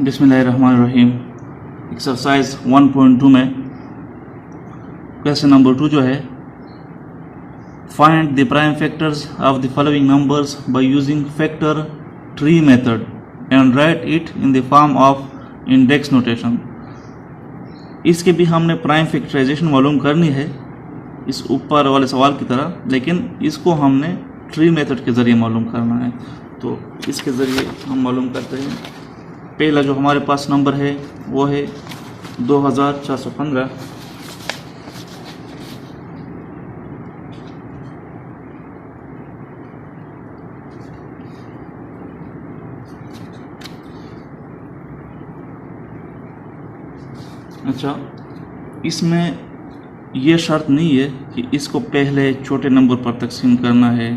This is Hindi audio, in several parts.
बिस्मिल्लाहिर्रहमानिर्रहीम। एक्सरसाइज 1.2 में क्वेश्चन नंबर 2 जो है, find the prime factors of the following numbers by using factor tree method and right it in the form of index notation. इसके भी हमने प्राइम फैक्टराइजेशन मालूम करनी है इस ऊपर वाले सवाल की तरह, लेकिन इसको हमने ट्री मेथड के ज़रिए मालूम करना है। तो इसके ज़रिए हम मालूम करते हैं। पहला जो हमारे पास नंबर है वो है 2415। अच्छा, इसमें ये शर्त नहीं है कि इसको पहले छोटे नंबर पर तकसीम करना है।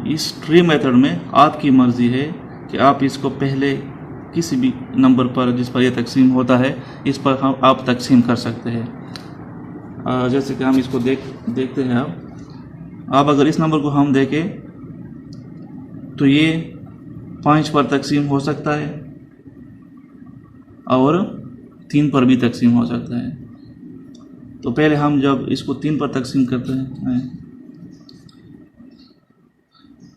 इस ट्री मेथड में आपकी मर्ज़ी है कि आप इसको पहले किसी भी नंबर पर जिस पर यह तकसीम होता है इस पर हम आप तकसीम कर सकते हैं। जैसे कि हम इसको देखते हैं। अब अगर इस नंबर को हम देखें तो ये 5 पर तकसीम हो सकता है और 3 पर भी तकसीम हो सकता है। तो पहले हम जब इसको 3 पर तकसीम करते हैं,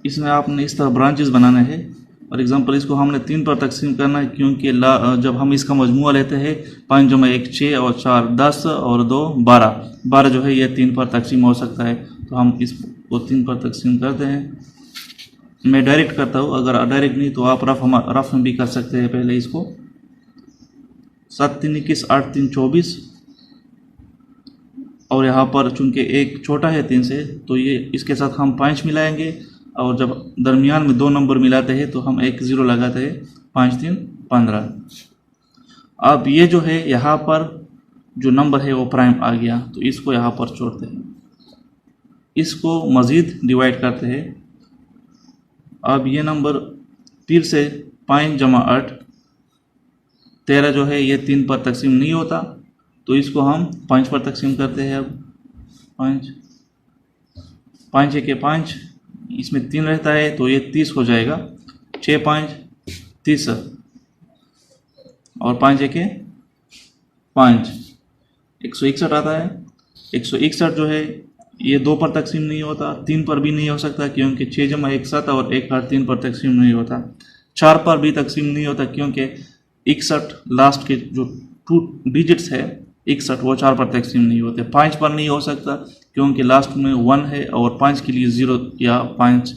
इसमें आपने इस तरह ब्रांचेस बनाने हैं। फॉर एग्ज़ाम्पल इसको हमने 3 पर तकसीम करना है, क्योंकि जब हम इसका मजमूआ लेते हैं 5 जमा 1 6 और 4 10 और 2 12 जो है ये 3 पर तकसीम हो सकता है। तो हम इसको 3 पर तकसीम करते हैं। मैं डायरेक्ट करता हूँ, अगर डायरेक्ट नहीं तो आप रफ में भी कर सकते हैं। पहले इसको 7 3 21 8 3 24 और यहाँ पर चूँकि एक छोटा है 3 से तो ये इसके साथ हम 5 मिलाएंगे, और जब दरमियान में 2 नंबर मिलाते हैं तो हम एक 0 लगाते हैं। 5 3 15। अब ये जो है यहाँ पर जो नंबर है वो प्राइम आ गया, तो इसको यहाँ पर छोड़ते हैं, इसको मज़ीद डिवाइड करते हैं। अब ये नंबर फिर से 5 जमा 8 13 जो है ये 3 पर तकसीम नहीं होता, तो इसको हम 5 पर तकसीम करते हैं। अब 5 1 5, इसमें 3 रहता है तो ये 30 हो जाएगा। 6 5 30 और 5 1 5 161 आता है। 161 जो है ये 2 पर तकसीम नहीं होता, 3 पर भी नहीं हो सकता क्योंकि 6 जमा 1 7 और 1 8 3 पर तकसीम नहीं होता। 4 पर भी तकसीम नहीं होता क्योंकि 61 लास्ट के जो 2 डिजिट्स है 61 वो 4 पर तकसीम नहीं होते। 5 पर नहीं हो सकता क्योंकि लास्ट में 1 है और 5 के लिए 0 या 5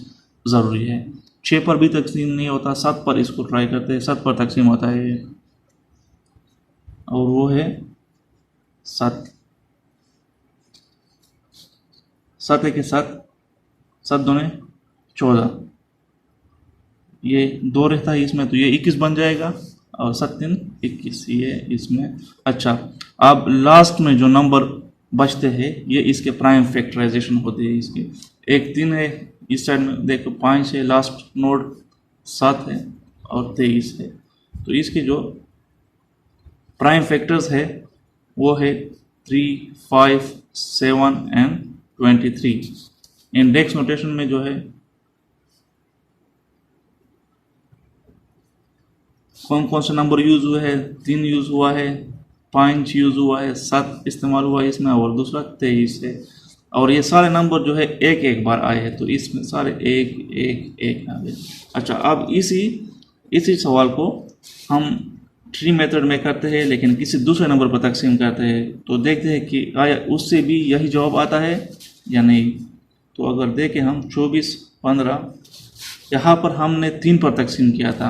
ज़रूरी है। 6 पर भी तकसीम नहीं होता। 7 पर इसको ट्राई करते हैं, 7 पर तकसीम होता है ये, और वो है 7 7 1 7 7 2 14, ये 2 रहता है इसमें तो ये 21 बन जाएगा, और 7 3 21 ये इसमें। अच्छा, अब लास्ट में जो नंबर बचते हैं ये इसके प्राइम फैक्टराइजेशन होते हैं। इसके एक 3 है, इस साइड में देखो 5 है, लास्ट नोड 7 है और 23 है। तो इसके जो प्राइम फैक्टर्स है वो है 3 5 7 एंड 23। इंडेक्स नोटेशन में जो है कौन कौन से नंबर यूज़ हुए हैं? 3 यूज़ हुआ है, 5 यूज़ हुआ है, 7 इस्तेमाल हुआ है इसमें, और दूसरा 23 है। और ये सारे नंबर जो है एक एक बार आए हैं, तो इसमें सारे एक एक एक आ गए। अच्छा, अब इसी सवाल को हम ट्री मेथड में करते हैं, लेकिन किसी दूसरे नंबर पर तकसीम करते हैं, तो देखते हैं कि आया उससे भी यही जवाब आता है या नहीं। तो अगर देखें हम 24 15, यहाँ पर हमने 3 पर तकसीम किया था।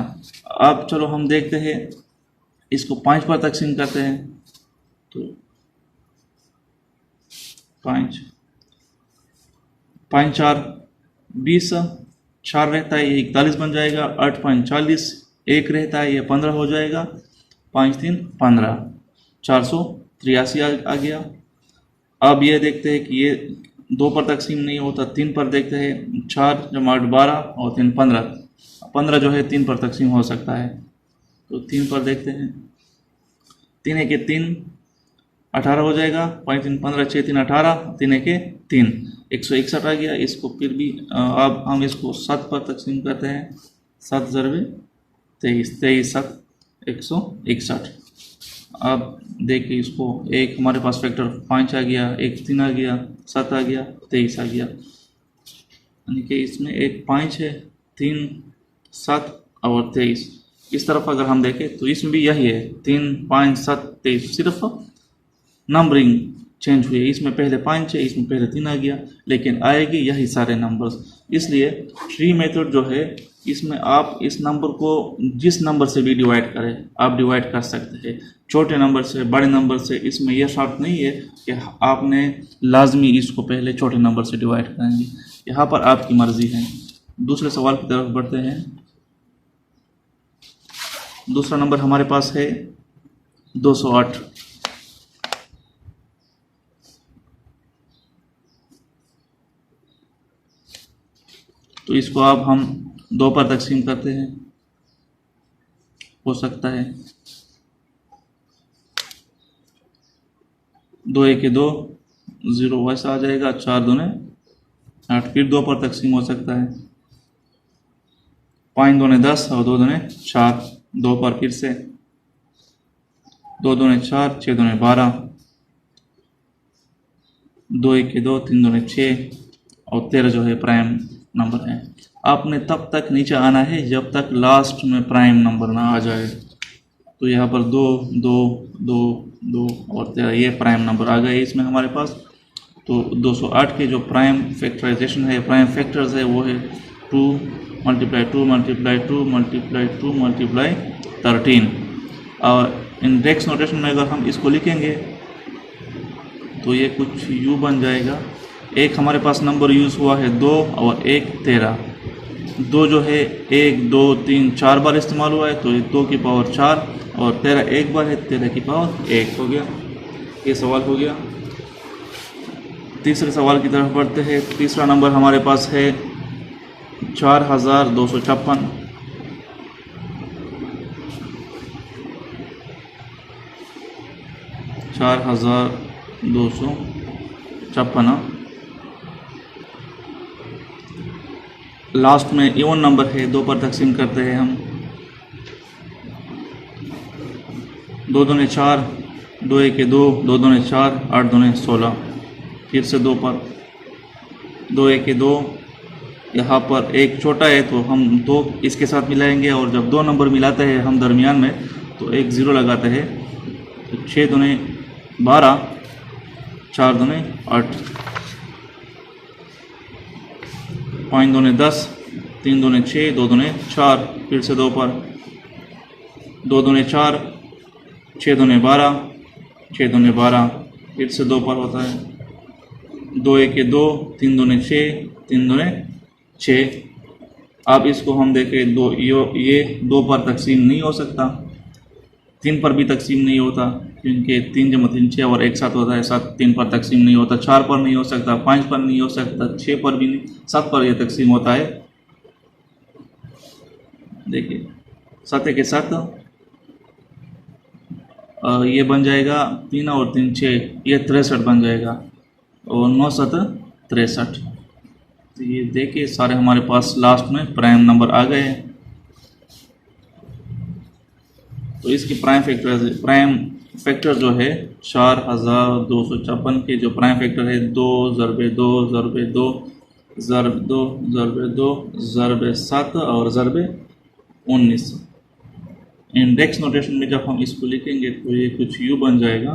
अब चलो हम देखते हैं इसको 5 पर तकसीम करते हैं। तो 5 5 4 20, 4 रहता है ये 41 बन जाएगा। 8 5 40, 1 रहता है ये 15 हो जाएगा। 5 3 15, 483 आ गया। अब ये देखते हैं कि ये 2 पर तकसीम नहीं होता, 3 पर देखते हैं। 4 जमा 8 12 और 3 15, 15 जो है 3 पर तकसीम हो सकता है, तो 3 पर देखते हैं। 3 1 3 18 हो जाएगा। 5 3 15, 6 3 18, 3 1 3, 161 आ गया। इसको फिर भी अब हम इसको 7 पर तकसीम करते हैं। 7 ज़रबे 23, 23 7 161। अब देखिए इसको, एक हमारे पास फैक्टर 5 आ गया, एक 3 आ गया, 7 आ गया, 23 आ गया, यानी कि इसमें एक 5 है, 3, 7 और 23। इस तरफ अगर हम देखें तो इसमें भी यही है, 3, 5, 7, 23, सिर्फ नंबरिंग चेंज हुई है। इसमें पहले 5 है, इसमें पहले 3 आ गया, लेकिन आएगी यही सारे नंबर्स। इसलिए ट्री मेथड जो है, इसमें आप इस नंबर को जिस नंबर से भी डिवाइड करें आप डिवाइड कर सकते हैं, छोटे नंबर से, बड़े नंबर से। इसमें यह शर्त नहीं है कि आपने लाजमी इसको पहले छोटे नंबर से डिवाइड करेंगे, यहाँ पर आपकी मर्ज़ी है। दूसरे सवाल की तरफ बढ़ते हैं। दूसरा नंबर हमारे पास है 208। तो इसको अब हम 2 पर तकसीम करते हैं। हो सकता है 2 1 2, 0 वैसा आ जाएगा, 4 दूने 8, फिर 2 पर तकसीम हो सकता है, 5 दूने 10 और 2 दूने 4, 2 पर फिर से 2 दूने 4, 6 दूने 12, 2 1 2, 3 दूने 6 और 13 जो है प्राइम नंबर है। आपने तब तक नीचे आना है जब तक लास्ट में प्राइम नंबर ना आ जाए। तो यहाँ पर 2 2 2 2 और 13 ये प्राइम नंबर आ गए इसमें हमारे पास। तो 208 के जो प्राइम फैक्टराइजेशन है, प्राइम फैक्टर्स है, वो है 2 × 2 × 2 × 2 × 13। और इंडेक्स नोटेशन में अगर हम इसको लिखेंगे तो ये कुछ यूँ बन जाएगा। एक हमारे पास नंबर यूज़ हुआ है 2 और एक 13। 2 जो है 1 2 3 4 बार इस्तेमाल हुआ है, तो ये 2 की पावर 4 और 13 एक बार है, 13 की पावर 1 हो गया। ये सवाल हो गया। तीसरे सवाल की तरफ बढ़ते हैं। तीसरा नंबर हमारे पास है 4256। 4256 लास्ट में इवन नंबर है, 2 पर तकसीम करते हैं हम। 2 दूने 4, 2 1 2, 2 दूने 4, 8 दूने 16, फिर से 2 पर 2 1 2। यहाँ पर एक छोटा है तो हम 2 इसके साथ मिलाएंगे, और जब 2 नंबर मिलाते हैं हम दरमियान में तो एक 0 लगाते हैं। तो 6 दूने 12, 4 दूने 8, 5 दूने 10, 3 दूने 6, 2 दूने 4, फिर से 2 पर 2 दूने 4, 6 दूने 12, 6 दूने 12, फिर से 2 पर होता है। 2 1 2, 3 दूने 6, 3 दूने 6। अब इसको हम देखें, ये 2 पर तकसीम नहीं हो सकता, 3 पर भी तकसीम नहीं होता, क्योंकि 3 जमा 3 6 और एक साथ होता है, 7 3 पर तकसीम नहीं होता, 4 पर नहीं हो सकता, 5 पर नहीं हो सकता, 6 पर भी नहीं, 7 पर यह तकसीम होता है। देखिए 7 के साथ ये बन जाएगा 3 और 3 6, ये 63 बन जाएगा, और 9 7 63। तो ये देखिए सारे हमारे पास लास्ट में प्राइम नंबर आ गए हैं। तो इसकी प्राइम फैक्टर जो है 4256 के जो प्राइम फैक्टर है 2 ज़रबे 2 ज़रबे 2 ज़रब 2 ज़रबे 2 ज़रबे 7 और ज़रबे 19। इंडेक्स नोटेशन में जब हम इसको लिखेंगे तो ये कुछ यूँ बन जाएगा।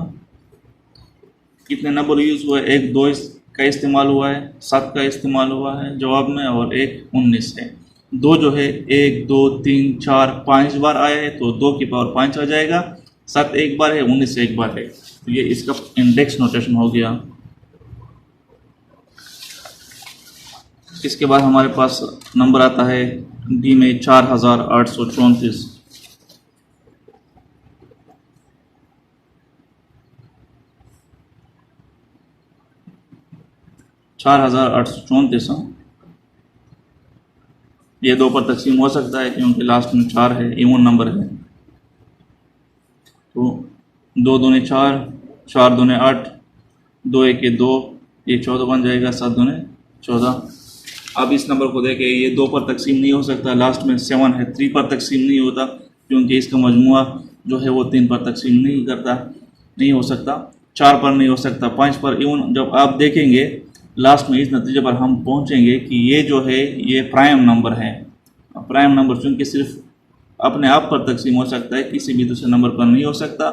कितने नंबर यूज़ हुआ है? एक 2 का इस्तेमाल हुआ है, 7 का इस्तेमाल हुआ है जवाब में, और एक 19 है। 2 जो है 1 2 3 4 5 बार आया है, तो 2 की पावर 5 आ जाएगा। 7 एक बार है, 19 एक बार है, तो ये इसका इंडेक्स नोटेशन हो गया। इसके बाद हमारे पास नंबर आता है डी में 4834। 4834 ये 2 पर तकसीम हो सकता है क्योंकि लास्ट में 4 है, इवन नंबर है। तो 2 दूने 4, 4 दूने 8, 2 1 2, ये 14 बन जाएगा, 7 दूने 14। अब इस नंबर को देखें, ये 2 पर तकसीम नहीं हो सकता, लास्ट में 7 है, 3 पर तकसीम नहीं होता, क्योंकि इसका मजमुआ जो है वो 3 पर तकसीम नहीं हो सकता, 4 पर नहीं हो सकता, 5 पर। इवन जब आप देखेंगे लास्ट में इस नतीजे पर हम पहुंचेंगे कि ये जो है ये प्राइम नंबर है। प्राइम नंबर चूँकि सिर्फ अपने आप पर तकसीम हो सकता है, किसी भी दूसरे नंबर पर नहीं हो सकता,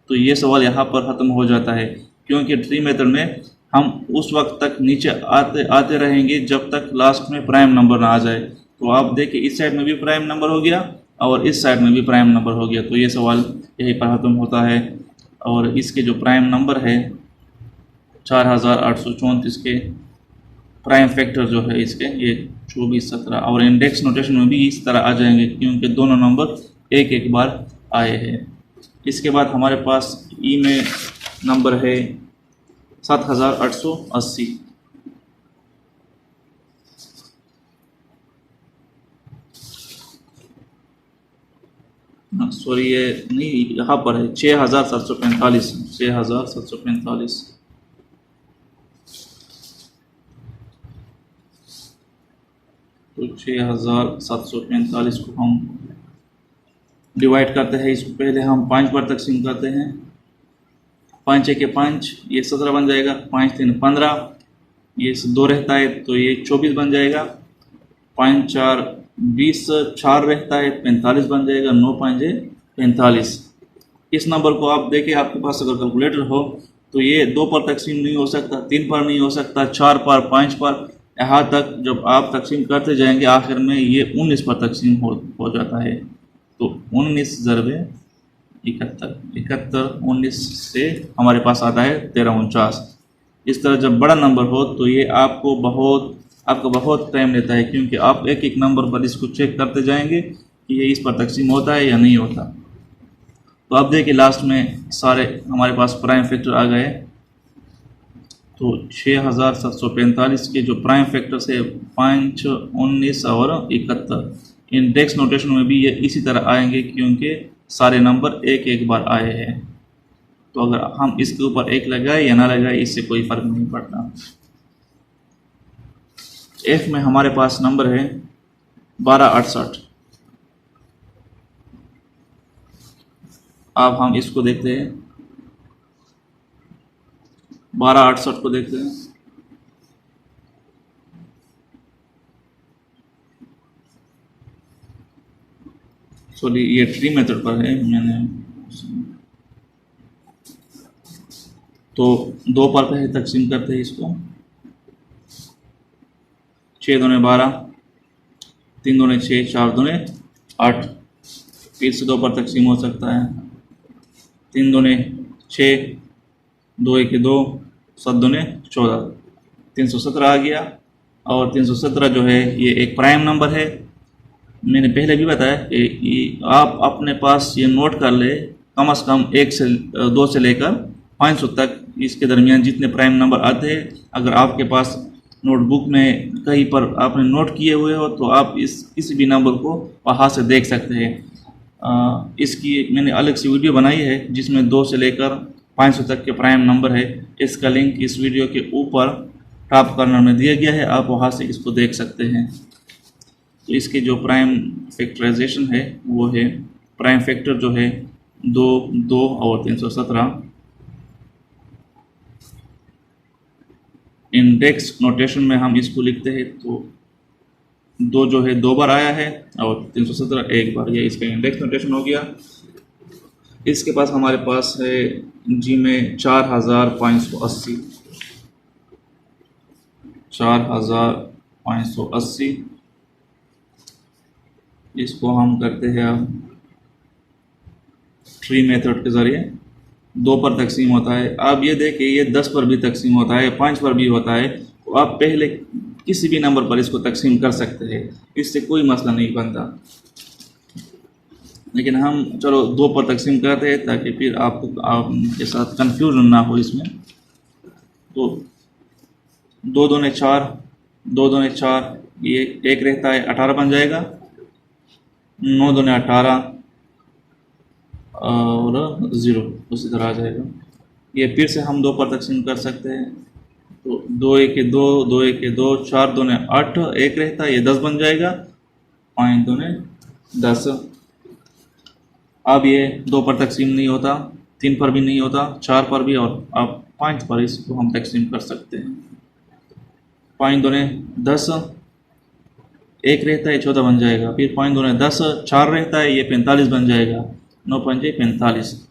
तो ये सवाल यहाँ पर ख़त्म हो जाता है। क्योंकि ट्री मेथड में हम उस वक्त तक नीचे आते रहेंगे जब तक लास्ट में प्राइम नंबर ना आ जाए। तो आप देखिए इस साइड में भी प्राइम नंबर हो गया और इस साइड में भी प्राइम नंबर हो गया, तो ये सवाल यहीं पर ख़त्म होता है। और इसके जो प्राइम नंबर है 4834 के प्राइम फैक्टर जो है इसके ये 24, 17 और इंडेक्स नोटेशन में भी इस तरह आ जाएंगे क्योंकि दोनों नंबर एक बार आए हैं। इसके बाद हमारे पास ई में नंबर है 7880। सॉरी ये नहीं, यहाँ पर है 6745। 6745 तो 6745 को हम डिवाइड करते हैं। इसको पहले हम 5 पर तकसीम करते हैं। 5 1 5, ये 17 बन जाएगा। 5 3 15, ये 2 रहता है तो ये 24 बन जाएगा। 5 4 20, 4 रहता है 45 बन जाएगा। 9 5 45। इस नंबर को आप देखें, आपके पास अगर कैलकुलेटर हो तो ये 2 पर तकसीम नहीं हो सकता, 3 पर नहीं हो सकता, 4 पर, 5 पर, यहाँ तक जब आप तकसीम करते जाएंगे आखिर में ये 19 पर तकसीम हो जाता है। तो 19 ज़रबे 71, 19 से हमारे पास आता है 1349। इस तरह जब बड़ा नंबर हो तो ये आपका बहुत टाइम लेता है, क्योंकि आप एक नंबर पर इसको चेक करते जाएंगे कि ये इस पर तकसीम होता है या नहीं होता। तो अब देखिए लास्ट में सारे हमारे पास प्राइम फैक्टर आ गए। तो 6745 के जो प्राइम फैक्टर्स है 5, 19 और 71, इंडेक्स नोटेशन में भी ये इसी तरह आएंगे क्योंकि सारे नंबर एक बार आए हैं। तो अगर हम इसके ऊपर 1 लगाए या ना लगाए इससे कोई फ़र्क नहीं पड़ता। एफ में हमारे पास नंबर है 1268। अब हम इसको देखते हैं, 1268 को देखते हैं। सॉरी ये ट्री मेथड पर है, मैंने तो 2 पर पहले तकसीम करते हैं इसको। 6 दूने 12, 3 दूने 6, 4 दूने 8, फिर से 2 पर तकसीम हो सकता है। 3 दूने 6, 2 1 2, 7 दूने 14, 317 आ गया। और 317 जो है ये एक प्राइम नंबर है। मैंने पहले भी बताया कि आप अपने पास ये नोट कर ले, कम से कम 1 से 2 से लेकर 500 तक इसके दरमियान जितने प्राइम नंबर आते हैं, अगर आपके पास नोटबुक में कहीं पर आपने नोट किए हुए हो तो आप किसी भी नंबर को वहाँ से देख सकते हैं। इसकी मैंने अलग से वीडियो बनाई है जिसमें 2 से लेकर 500 तक के प्राइम नंबर है। इसका लिंक इस वीडियो के ऊपर टॉप कॉर्नर में दिया गया है, आप वहाँ से इसको देख सकते हैं। तो इसके जो प्राइम फैक्टराइजेशन है वो है, प्राइम फैक्टर जो है 2, 2 और 317। इंडेक्स नोटेशन में हम इसको लिखते हैं तो 2 जो है 2 बार आया है और 317 1 बार, ये इसका इंडेक्स नोटेशन हो गया। इसके पास हमारे पास है जी में 4580। 4580 इसको हम करते हैं अब ट्री मेथड के ज़रिए। 2 पर तकसीम होता है। अब ये देखिए ये 10 पर भी तकसीम होता है, 5 पर भी होता है, तो आप पहले किसी भी नंबर पर इसको तकसीम कर सकते हैं, इससे कोई मसला नहीं बनता। लेकिन हम चलो 2 पर तकसीम करते हैं ताकि फिर आपके साथ कंफ्यूजन ना हो इसमें। तो 2 दूने 4, 2 दूने 4, ये 1 रहता है 18 बन जाएगा। 9 दूने 18 और 0 उसी तरह आ जाएगा। ये फिर से हम 2 पर तकसीम कर सकते हैं। तो 2 1 2, 2 1 2, 4 दूने 8, 1 रहता है ये 10 बन जाएगा। 5 दूने 10, अब ये 2 पर तकसीम नहीं होता, 3 पर भी नहीं होता, 4 पर भी, और अब 5 पर इसको हम तकसीम कर सकते हैं। 5 दूने 10, 1 रहता है 14 बन जाएगा। फिर 5 दूने 10, 4 रहता है, ये 45 बन जाएगा। 9 पंजे 45।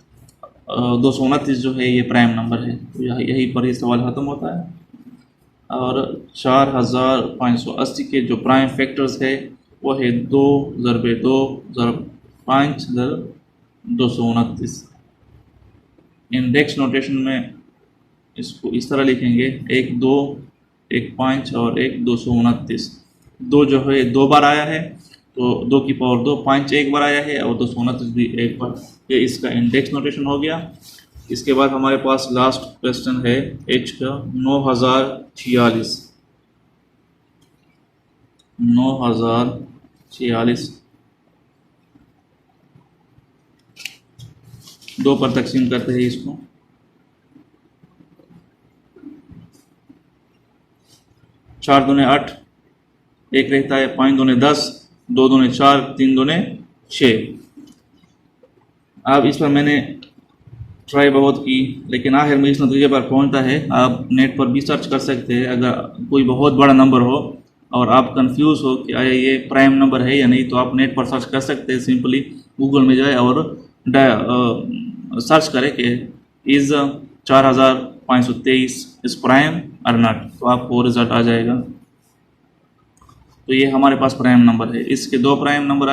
229 जो है ये प्राइम नंबर है। तो यही पर ये सवाल ख़त्म होता है। और 4580 के जो प्राइम फैक्टर्स है वो है 2 ज़रबे 2 ज़रब 5 ज़रब 229। इंडेक्स नोटेशन में इसको इस तरह लिखेंगे, 1 2 1 5 और 1 229। 2 जो है 2 बार आया है, तो 2 की पावर 2, 5 एक बार आया है और 229 भी एक बार। ये इसका इंडेक्स नोटेशन हो गया। इसके बाद हमारे पास लास्ट क्वेश्चन है एच का 9046। 9046 2 पर तकसीम करते हैं इसको। 4 दूने 8, 1 रहता है, 5 दूने 10, 2 दूने 4, 3 दूने 6। अब इस पर मैंने ट्राई बहुत की, लेकिन आखिर में इस नतीजे पर पहुंचता है। आप नेट पर भी सर्च कर सकते हैं। अगर कोई बहुत बड़ा नंबर हो और आप कंफ्यूज हो कि आया ये प्राइम नंबर है या नहीं, तो आप नेट पर सर्च कर सकते हैं। सिंपली गूगल में जाए और सर्च करें कि इज़ 4523 इस प्राइम और नॉट, तो आपको रिजल्ट आ जाएगा। तो ये हमारे पास प्राइम नंबर है। इसके 2 प्राइम नंबर आ